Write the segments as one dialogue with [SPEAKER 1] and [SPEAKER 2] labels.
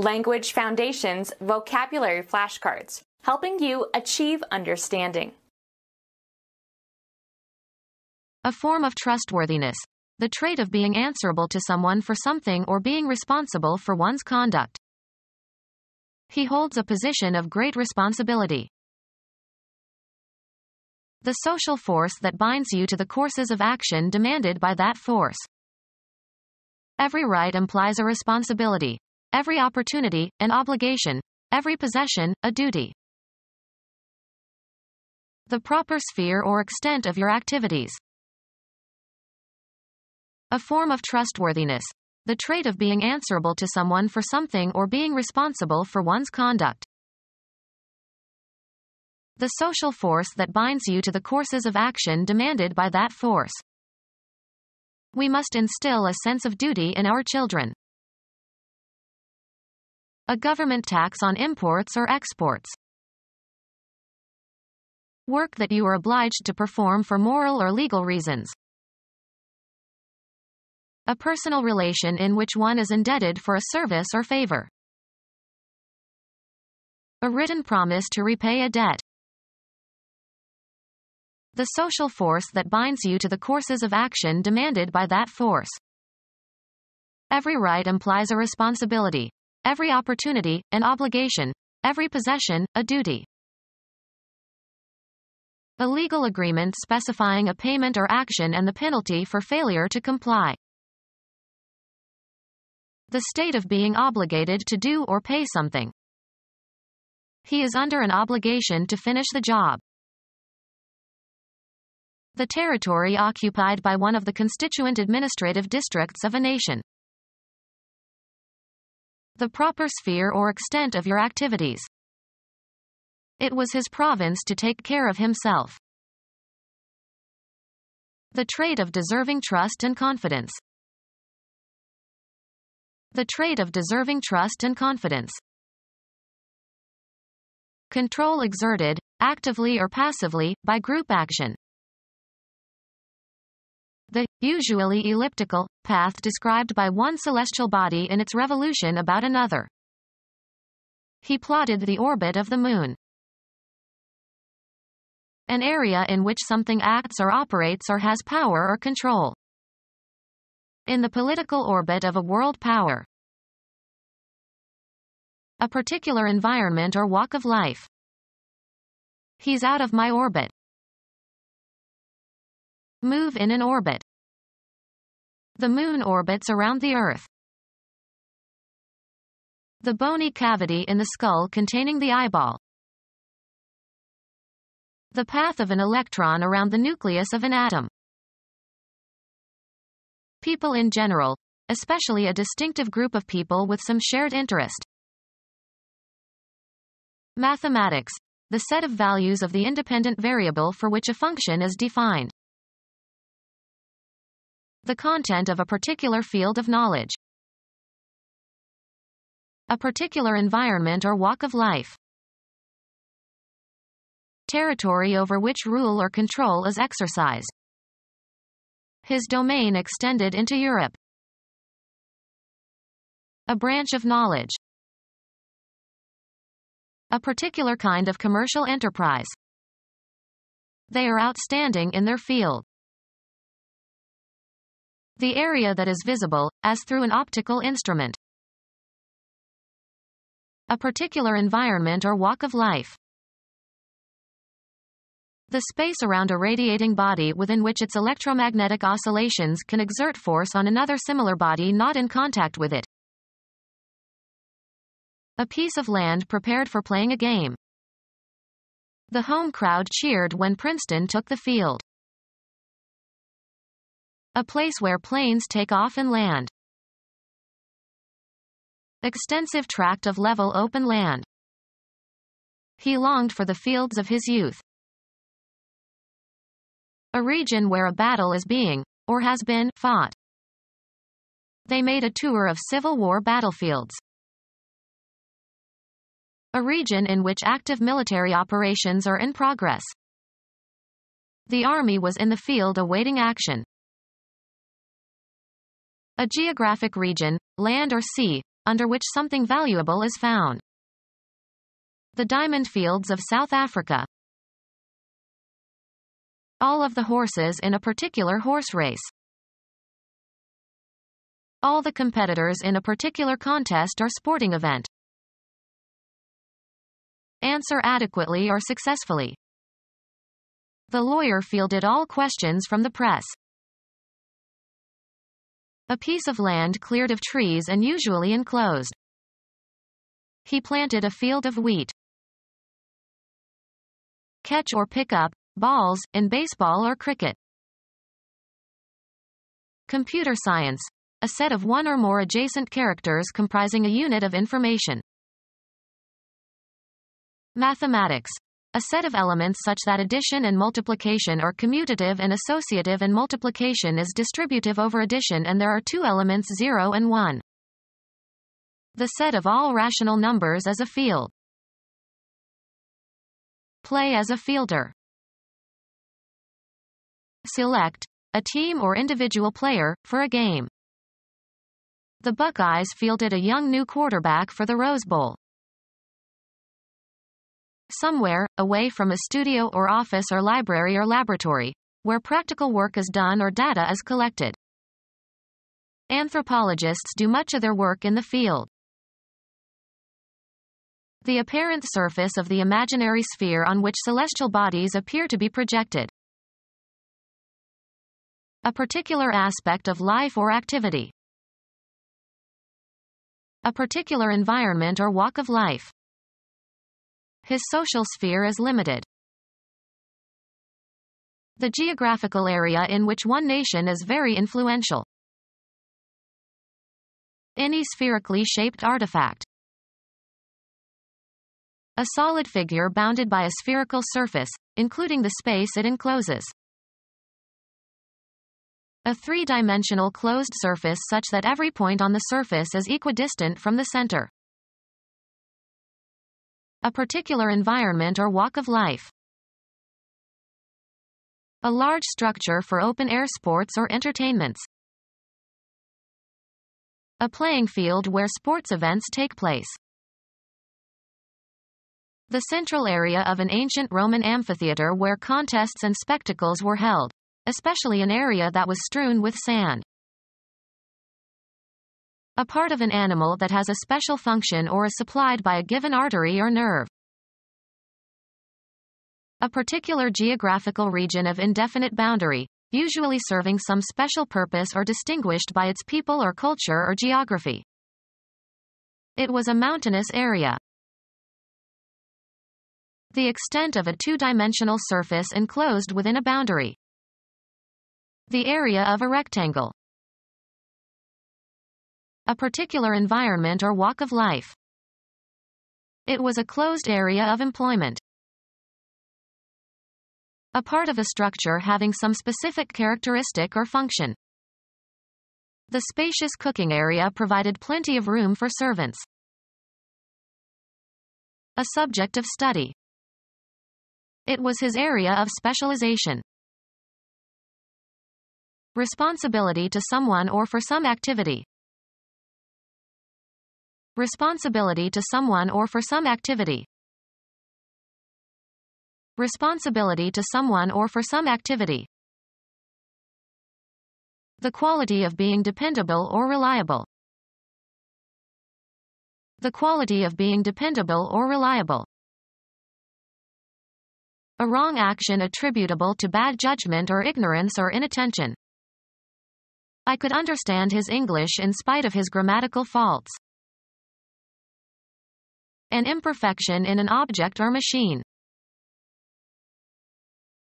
[SPEAKER 1] Language Foundations Vocabulary Flashcards, helping you achieve understanding.
[SPEAKER 2] A form of trustworthiness. The trait of being answerable to someone for something or being responsible for one's conduct. He holds a position of great responsibility. The social force that binds you to the courses of action demanded by that force. Every right implies a responsibility. Every opportunity, an obligation. Every possession, a duty. The proper sphere or extent of your activities. A form of trustworthiness. The trait of being answerable to someone for something or being responsible for one's conduct. The social force that binds you to the courses of action demanded by that force. We must instill a sense of duty in our children. A government tax on imports or exports. Work that you are obliged to perform for moral or legal reasons. A personal relation in which one is indebted for a service or favor. A written promise to repay a debt. The social force that binds you to the courses of action demanded by that force. Every right implies a responsibility. Every opportunity, an obligation. Every possession, a duty. A legal agreement specifying a payment or action and the penalty for failure to comply. The state of being obligated to do or pay something. He is under an obligation to finish the job. The territory occupied by one of the constituent administrative districts of a nation. The proper sphere or extent of your activities. It was his province to take care of himself. The trait of deserving trust and confidence. The trait of deserving trust and confidence. Control exerted, actively or passively, by group action. The, usually elliptical, path described by one celestial body in its revolution about another. He plotted the orbit of the moon. An area in which something acts or operates or has power or control. In the political orbit of a world power. A particular environment or walk of life. He's out of my orbit. Move in an orbit. The moon orbits around the Earth. The bony cavity in the skull containing the eyeball. The path of an electron around the nucleus of an atom. People in general, especially a distinctive group of people with some shared interest. Mathematics, the set of values of the independent variable for which a function is defined. The content of a particular field of knowledge. A particular environment or walk of life. Territory over which rule or control is exercised. His domain extended into Europe. A branch of knowledge. A particular kind of commercial enterprise. They are outstanding in their field. The area that is visible, as through an optical instrument. A particular environment or walk of life. The space around a radiating body within which its electromagnetic oscillations can exert force on another similar body not in contact with it. A piece of land prepared for playing a game. The home crowd cheered when Princeton took the field. A place where planes take off and land. Extensive tract of level open land. He longed for the fields of his youth. A region where a battle is being, or has been, fought. They made a tour of Civil War battlefields. A region in which active military operations are in progress. The army was in the field awaiting action. A geographic region, land or sea, under which something valuable is found. The diamond fields of South Africa. All of the horses in a particular horse race. All the competitors in a particular contest or sporting event. Answer adequately or successfully. The lawyer fielded all questions from the press. A piece of land cleared of trees and usually enclosed. He planted a field of wheat. Catch or pick up balls in baseball or cricket. Computer science. A set of one or more adjacent characters comprising a unit of information. Mathematics. A set of elements such that addition and multiplication are commutative and associative and multiplication is distributive over addition and there are two elements 0 and 1. The set of all rational numbers is a field. Play as a fielder. Select a team or individual player for a game. The Buckeyes fielded a young new quarterback for the Rose Bowl. Somewhere, away from a studio or office or library or laboratory, where practical work is done or data is collected. Anthropologists do much of their work in the field. The apparent surface of the imaginary sphere on which celestial bodies appear to be projected. A particular aspect of life or activity. A particular environment or walk of life. His social sphere is limited. The geographical area in which one nation is very influential. Any spherically shaped artifact. A solid figure bounded by a spherical surface, including the space it encloses. A three-dimensional closed surface such that every point on the surface is equidistant from the center. A particular environment or walk of life. A large structure for open-air sports or entertainments. A playing field where sports events take place. The central area of an ancient Roman amphitheater where contests and spectacles were held, especially an area that was strewn with sand. A part of an animal that has a special function or is supplied by a given artery or nerve. A particular geographical region of indefinite boundary, usually serving some special purpose or distinguished by its people or culture or geography. It was a mountainous area. The extent of a two-dimensional surface enclosed within a boundary. The area of a rectangle. A particular environment or walk of life. It was a closed area of employment. A part of a structure having some specific characteristic or function. The spacious cooking area provided plenty of room for servants. A subject of study. It was his area of specialization. Responsibility to someone or for some activity. Responsibility to someone or for some activity. Responsibility to someone or for some activity. The quality of being dependable or reliable. The quality of being dependable or reliable. A wrong action attributable to bad judgment or ignorance or inattention. I could understand his English in spite of his grammatical faults. An imperfection in an object or machine.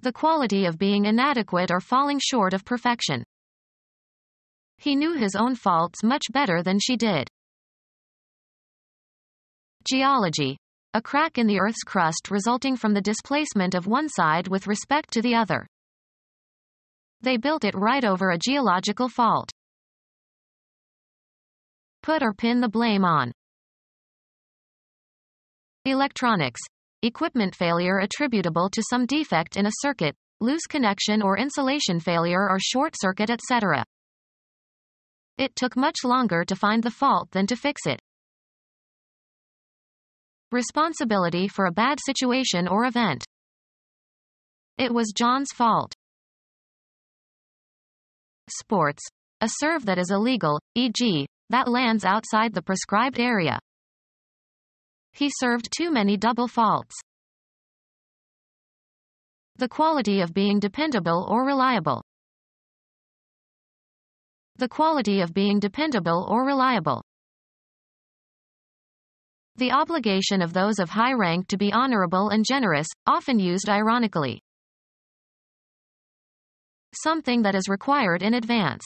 [SPEAKER 2] The quality of being inadequate or falling short of perfection. He knew his own faults much better than she did. Geology. A crack in the Earth's crust resulting from the displacement of one side with respect to the other. They built it right over a geological fault. Put or pin the blame on. Electronics. Equipment failure attributable to some defect in a circuit, loose connection or insulation failure or short circuit, etc. It took much longer to find the fault than to fix it. Responsibility for a bad situation or event. It was John's fault. Sports. A serve that is illegal, e.g., that lands outside the prescribed area. He served too many double faults. The quality of being dependable or reliable. The quality of being dependable or reliable. The obligation of those of high rank to be honorable and generous, often used ironically. Something that is required in advance.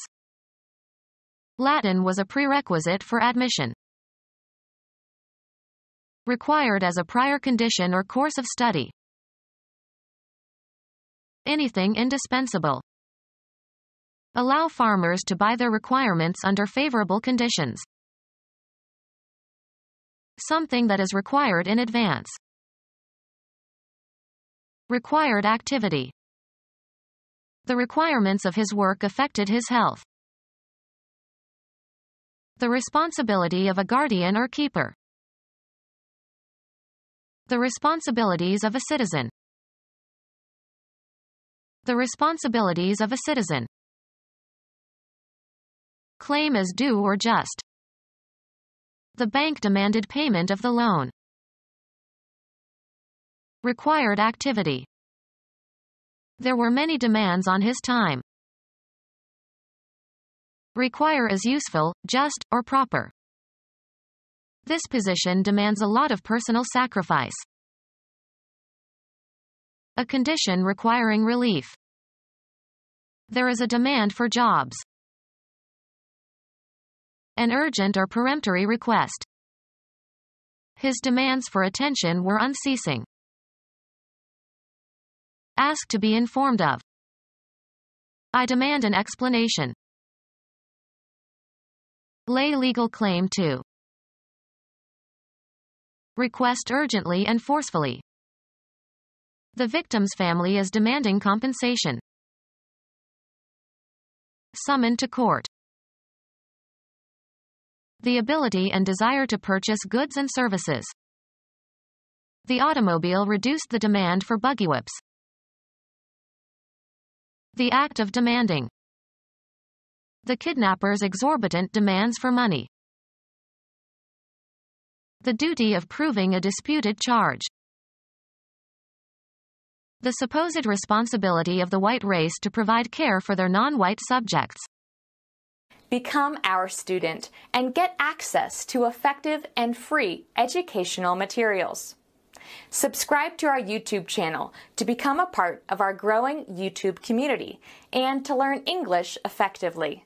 [SPEAKER 2] Latin was a prerequisite for admission. Required as a prior condition or course of study. Anything indispensable. Allow farmers to buy their requirements under favorable conditions. Something that is required in advance. Required activity. The requirements of his work affected his health. The responsibility of a guardian or keeper. The responsibilities of a citizen. The responsibilities of a citizen. Claim as due or just. The bank demanded payment of the loan. Required activity. There were many demands on his time. Require is useful, just, or proper. This position demands a lot of personal sacrifice. A condition requiring relief. There is a demand for jobs. An urgent or peremptory request. His demands for attention were unceasing. Ask to be informed of. I demand an explanation. Lay legal claim to. Request urgently and forcefully. The victim's family is demanding compensation. Summon to court. The ability and desire to purchase goods and services. The automobile reduced the demand for buggy whips. The act of demanding. The kidnapper's exorbitant demands for money. The duty of proving a disputed charge. The supposed responsibility of the white race to provide care for their non-white subjects.
[SPEAKER 1] Become our student and get access to effective and free educational materials. Subscribe to our YouTube channel to become a part of our growing YouTube community and to learn English effectively.